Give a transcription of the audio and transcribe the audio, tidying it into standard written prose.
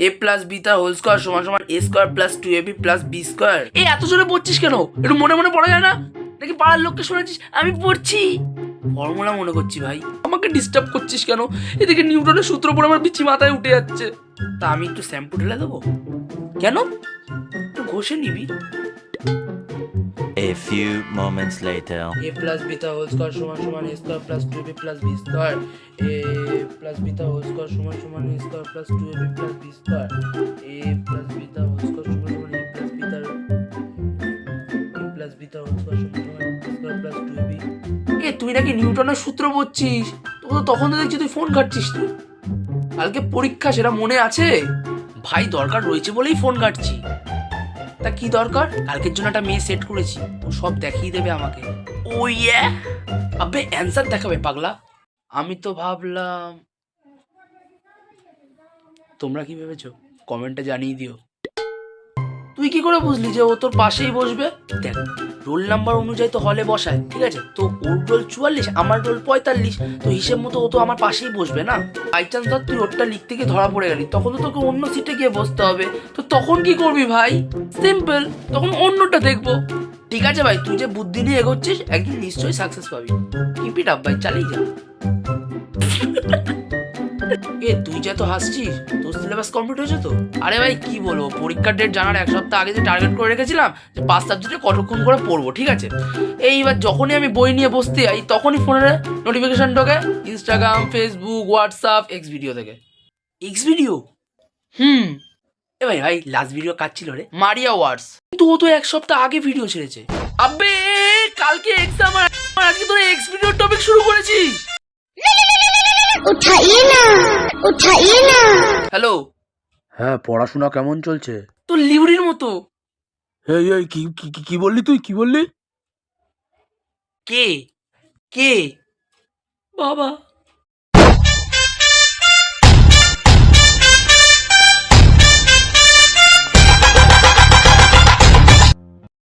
এ plus beta whole square সমান সমান a square plus 2ab plus b square. এই এত জোরে পড়ছিস কেন? একটু মনে মনে পড়া যায় না নাকি? পাড়ার লোককে শোনাচ্ছিস আমি পড়ছি? ফর্মুলা মনে করছি ভাই। আমাকে ডিস্টার্ব করছিস কেন? এদিকে নিউটনের সূত্র পড়ে আমার বিচ্ছি মাথায় উঠে যাচ্ছে। তা আমি একটু শ্যাম্পু ঢেলে দেবো? কেন? একটু ঘষে নিবি। A few moments later. a plus beta whole square সমান সমান a square plus 2ab plus b square. a plus beta whole square সমান সমান a square plus 2ab plus b square. a plus beta whole square সমান সমান a plus beta whole square সমান সমান a square plus 2ab। তুই নাকি নিউটনের সূত্র পড়ছিস? তোকে তো তখন দেখছি তুই ফোন ঘাটছিস। তুই কালকে পরীক্ষা, সেটা মনে আছে? ভাই দরকার রয়েছে বলেই ফোন ঘাটছি। তা কি দরকার? কালকের জন্য একটা মেয়ে সেট করেছি, ও সব দেখিয়ে দেবে আমাকে। ও ইয়ে, আবে অ্যান্সার দেখাবে পাগলা। আমি তো ভাবলাম। তোমরা কি ভেবেছো কমেন্টে জানিয়ে দিও। তুই কি করে বুঝলি যে ও তোর পাশেই বসবে? দেখ, রোল নাম্বার অনুযায়ী তো হলে বসায়, ঠিক আছে? তো ওর রোল 44, আমার রোল 45, তো হিসেব মতো ও তো আমার পাশেই বসবে না? বাই চান্স ধর তুই ওরটা লিখতে গিয়ে ধরা পড়ে গেলি, তখন তো তোকে অন্য সিটে গিয়ে বসতে হবে। তো তখন কি করবি ভাই? সিম্পল, তখন অন্যটা দেখবো। ঠিক আছে ভাই, তুই যে বুদ্ধি নিয়ে এগোচ্ছিস একদিন নিশ্চয়ই সাকসেস পাবি। কিপ ইট আপ ভাই, চালিয়ে যা। তুই যে তো হাসছিস, তোর সিলেবাস কমপ্লিট হয়েছে তো? আরে ভাই কি বলবো, পরীক্ষার ডেট জানার এক সপ্তাহ আগে যে টার্গেট করে রেখেছিলাম যে 5 সাবজেক্টে কতক্ষণ করে পড়বো, ঠিক আছে? এইবার যখনই আমি বই নিয়ে বসতে যাই তখনই ফোনে নোটিফিকেশন ঢোকে, Instagram, Facebook, WhatsApp, X video থেকে। X video? ভাই ভাই লাস্ট ভিডিও কাজ ছিল রে, মারিয়া ওয়ার্ডস। কিন্তু ও তো এক সপ্তাহ আগে ভিডিও ছেড়েছে। আবে কালকে এক্সাম, আর আজকে তোর এক্স ভিডিওর টপিক শুরু করেছিস? হ্যালো, হ্যাঁ, পড়াশোনা কেমন চলছে? তোর লিউড়ির মতো। এই এই কি কি কি- কি বললি তুই? কি বললি? কে কে? বাবা।